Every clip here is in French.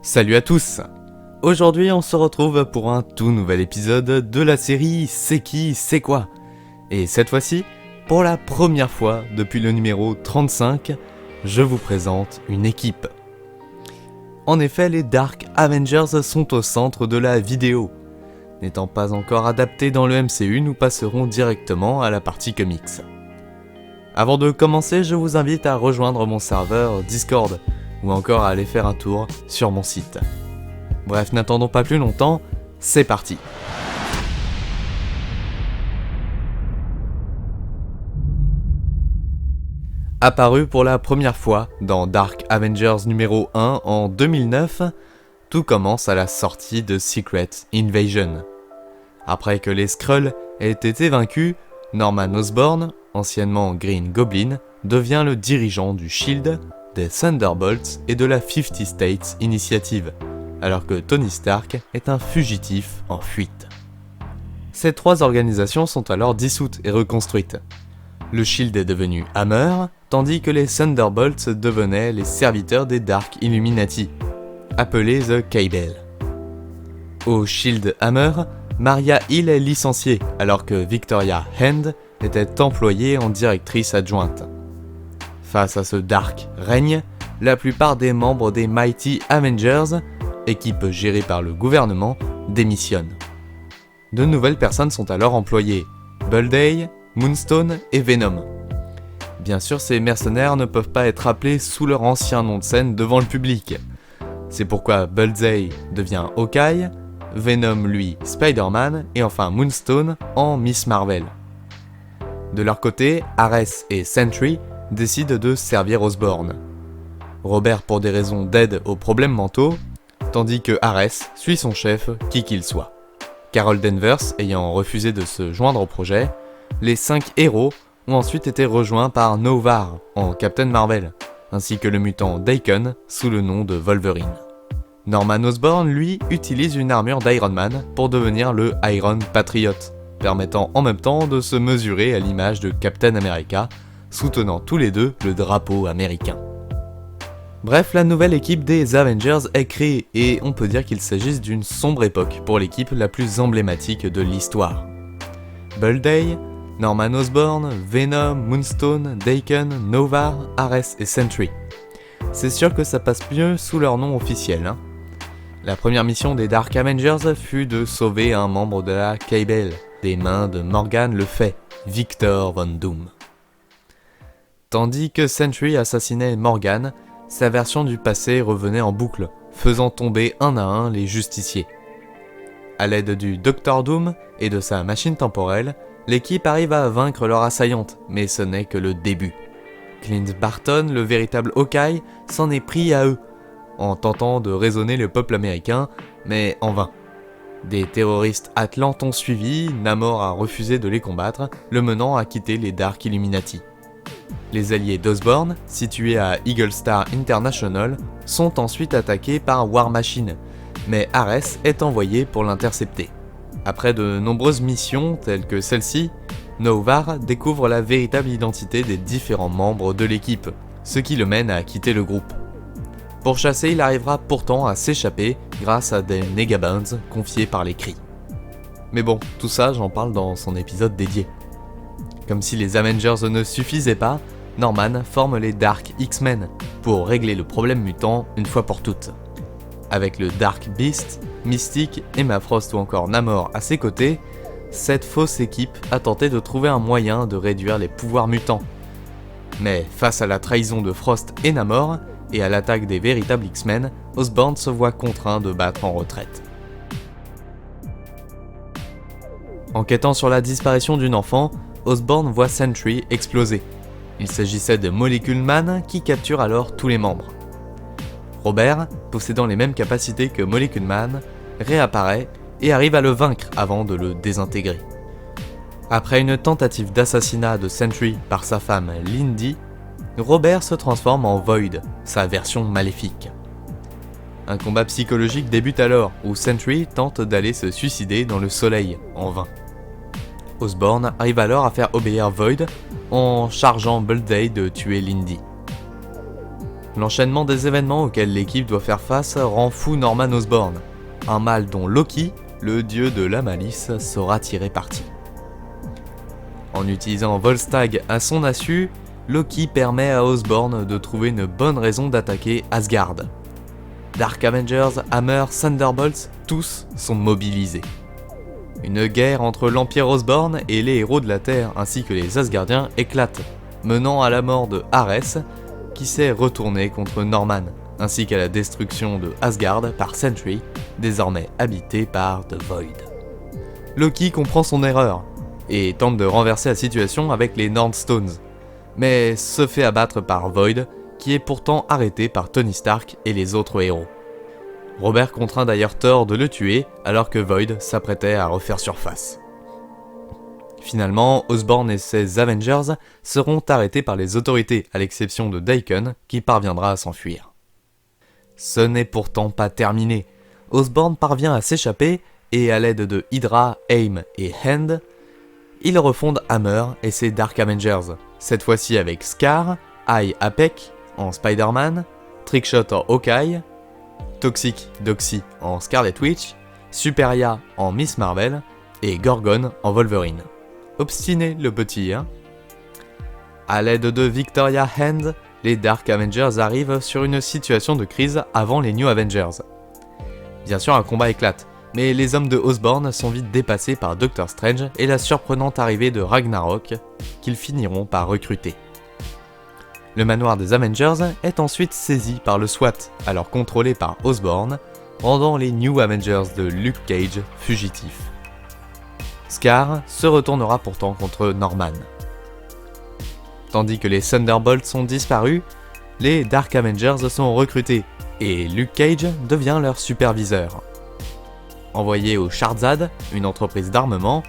Salut à tous! Aujourd'hui on se retrouve pour un tout nouvel épisode de la série C'est qui, c'est quoi? Et cette fois-ci, pour la première fois depuis le numéro 35, je vous présente une équipe. En effet, les Dark Avengers sont au centre de la vidéo. N'étant pas encore adaptés dans le MCU, nous passerons directement à la partie comics. Avant de commencer, je vous invite à rejoindre mon serveur Discord, ou encore à aller faire un tour sur mon site. Bref, n'attendons pas plus longtemps, c'est parti. Apparu pour la première fois dans Dark Avengers numéro 1 en 2009, tout commence à la sortie de Secret Invasion. Après que les Skrulls aient été vaincus, Norman Osborn, anciennement Green Goblin, devient le dirigeant du SHIELD, des Thunderbolts et de la 50 States Initiative, alors que Tony Stark est un fugitif en fuite. Ces trois organisations sont alors dissoutes et reconstruites. Le SHIELD est devenu Hammer, tandis que les Thunderbolts devenaient les serviteurs des Dark Illuminati, appelés The Cable. Au SHIELD Hammer, Maria Hill est licenciée, alors que Victoria Hand était employée en directrice adjointe. Face à ce dark règne, la plupart des membres des Mighty Avengers, équipe gérée par le gouvernement, démissionnent. De nouvelles personnes sont alors employées, Bullseye, Moonstone et Venom. Bien sûr, ces mercenaires ne peuvent pas être appelés sous leur ancien nom de scène devant le public. C'est pourquoi Bullseye devient Hawkeye, Venom lui Spider-Man et enfin Moonstone en Miss Marvel. De leur côté, Ares et Sentry décide de servir Osborn. Robert pour des raisons d'aide aux problèmes mentaux, tandis que Ares suit son chef, qui qu'il soit. Carol Danvers ayant refusé de se joindre au projet, les 5 héros ont ensuite été rejoints par Noh-Varr en Captain Marvel, ainsi que le mutant Daken sous le nom de Wolverine. Norman Osborn, lui, utilise une armure d'Iron Man pour devenir le Iron Patriot, permettant en même temps de se mesurer à l'image de Captain America, soutenant tous les deux le drapeau américain. Bref, la nouvelle équipe des Avengers est créée et on peut dire qu'il s'agisse d'une sombre époque pour l'équipe la plus emblématique de l'histoire. Bullseye, Norman Osborn, Venom, Moonstone, Daken, Noh-Varr, Ares et Sentry. C'est sûr que ça passe mieux sous leur nom officiel. La première mission des Dark Avengers fut de sauver un membre de la Cable des mains de Morgan le Fay, Victor Von Doom. Tandis que Sentry assassinait Morgan, sa version du passé revenait en boucle, faisant tomber un à un les justiciers. A l'aide du Dr Doom et de sa machine temporelle, l'équipe arrive à vaincre leur assaillante, mais ce n'est que le début. Clint Barton, le véritable Hawkeye, s'en est pris à eux, en tentant de raisonner le peuple américain, mais en vain. Des terroristes atlantes ont suivi, Namor a refusé de les combattre, le menant à quitter les Dark Illuminati. Les alliés d'Osborn, situés à Eagle Star International, sont ensuite attaqués par War Machine, mais Ares est envoyé pour l'intercepter. Après de nombreuses missions telles que celle-ci, Noh-Varr découvre la véritable identité des différents membres de l'équipe, ce qui le mène à quitter le groupe. Pour chasser, il arrivera pourtant à s'échapper grâce à des Negabands confiés par les Kree. Mais bon, tout ça j'en parle dans son épisode dédié. Comme si les Avengers ne suffisaient pas, Norman forme les Dark X-Men pour régler le problème mutant une fois pour toutes. Avec le Dark Beast, Mystique, Emma Frost ou encore Namor à ses côtés, cette fausse équipe a tenté de trouver un moyen de réduire les pouvoirs mutants. Mais face à la trahison de Frost et Namor, et à l'attaque des véritables X-Men, Osborn se voit contraint de battre en retraite. Enquêtant sur la disparition d'une enfant, Osborn voit Sentry exploser. Il s'agissait de Molecule Man qui capture alors tous les membres. Robert, possédant les mêmes capacités que Molecule Man, réapparaît et arrive à le vaincre avant de le désintégrer. Après une tentative d'assassinat de Sentry par sa femme Lindy, Robert se transforme en Void, sa version maléfique. Un combat psychologique débute alors, où Sentry tente d'aller se suicider dans le soleil, en vain. Osborn arrive alors à faire obéir Void en chargeant Bullseye de tuer Lindy. L'enchaînement des événements auxquels l'équipe doit faire face rend fou Norman Osborn, un mal dont Loki, le dieu de la malice, saura tirer parti. En utilisant Volstagg à son insu, Loki permet à Osborn de trouver une bonne raison d'attaquer Asgard. Dark Avengers, Hammer, Thunderbolts, tous sont mobilisés. Une guerre entre l'Empire Osborn et les héros de la Terre ainsi que les Asgardiens éclate, menant à la mort de Ares, qui s'est retourné contre Norman, ainsi qu'à la destruction de Asgard par Sentry, désormais habité par The Void. Loki comprend son erreur, et tente de renverser la situation avec les Nordstones, mais se fait abattre par Void, qui est pourtant arrêté par Tony Stark et les autres héros. Robert contraint d'ailleurs Thor de le tuer alors que Void s'apprêtait à refaire surface. Finalement, Osborn et ses Avengers seront arrêtés par les autorités, à l'exception de Daken, qui parviendra à s'enfuir. Ce n'est pourtant pas terminé. Osborn parvient à s'échapper, et à l'aide de Hydra, AIM et Hand, il refonde Hammer et ses Dark Avengers, cette fois-ci avec Scar, Eye Apek en Spider-Man, Trickshot en Hawkeye, Toxic Doxy en Scarlet Witch, Superia en Miss Marvel et Gorgon en Wolverine. Obstiné le petit, hein. À l'aide de Victoria Hand, les Dark Avengers arrivent sur une situation de crise avant les New Avengers. Bien sûr, un combat éclate, mais les hommes de Osborn sont vite dépassés par Doctor Strange et la surprenante arrivée de Ragnarok, qu'ils finiront par recruter. Le manoir des Avengers est ensuite saisi par le SWAT, alors contrôlé par Osborn, rendant les New Avengers de Luke Cage fugitifs. Scar se retournera pourtant contre Norman. Tandis que les Thunderbolts sont disparus, les Dark Avengers sont recrutés, et Luke Cage devient leur superviseur. Envoyés au Charzad, une entreprise d'armement,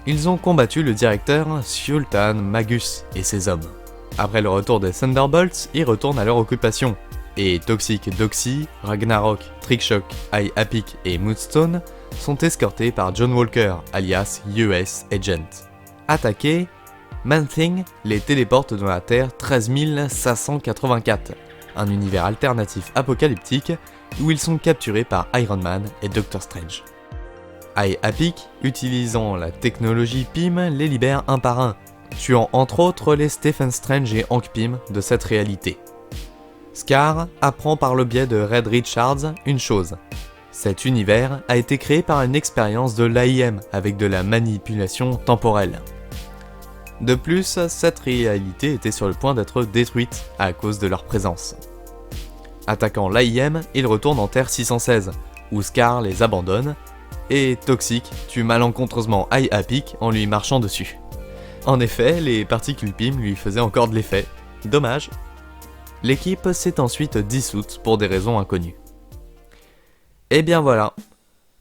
ils ont combattu le directeur Sultan Magus et ses hommes. Après le retour des Thunderbolts, ils retournent à leur occupation, et Toxic Doxy, Ragnarok, Trickshot, Eye Apek et Moonstone sont escortés par John Walker, alias US Agent. Attaqués, Man-Thing les téléporte dans la Terre 13584, un univers alternatif apocalyptique où ils sont capturés par Iron Man et Doctor Strange. Eye Apek, utilisant la technologie Pym, les libère un par un, tuant entre autres les Stephen Strange et Hank Pym de cette réalité. Scar apprend par le biais de Reed Richards une chose. Cet univers a été créé par une expérience de l'AIM avec de la manipulation temporelle. De plus, cette réalité était sur le point d'être détruite à cause de leur présence. Attaquant l'AIM, ils retournent en Terre 616, où Scar les abandonne, et Toxic tue malencontreusement Eye Apek en lui marchant dessus. En effet, les particules Pym lui faisaient encore de l'effet. Dommage. L'équipe s'est ensuite dissoute pour des raisons inconnues. Et bien voilà.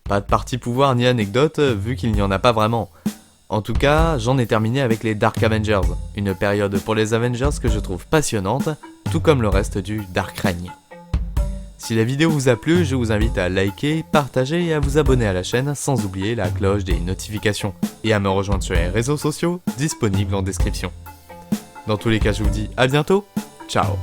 Pas de partie pouvoir ni anecdote vu qu'il n'y en a pas vraiment. En tout cas, j'en ai terminé avec les Dark Avengers, une période pour les Avengers que je trouve passionnante, tout comme le reste du Dark Reign. Si la vidéo vous a plu, je vous invite à liker, partager et à vous abonner à la chaîne sans oublier la cloche des notifications et à me rejoindre sur les réseaux sociaux disponibles en description. Dans tous les cas, je vous dis à bientôt, ciao.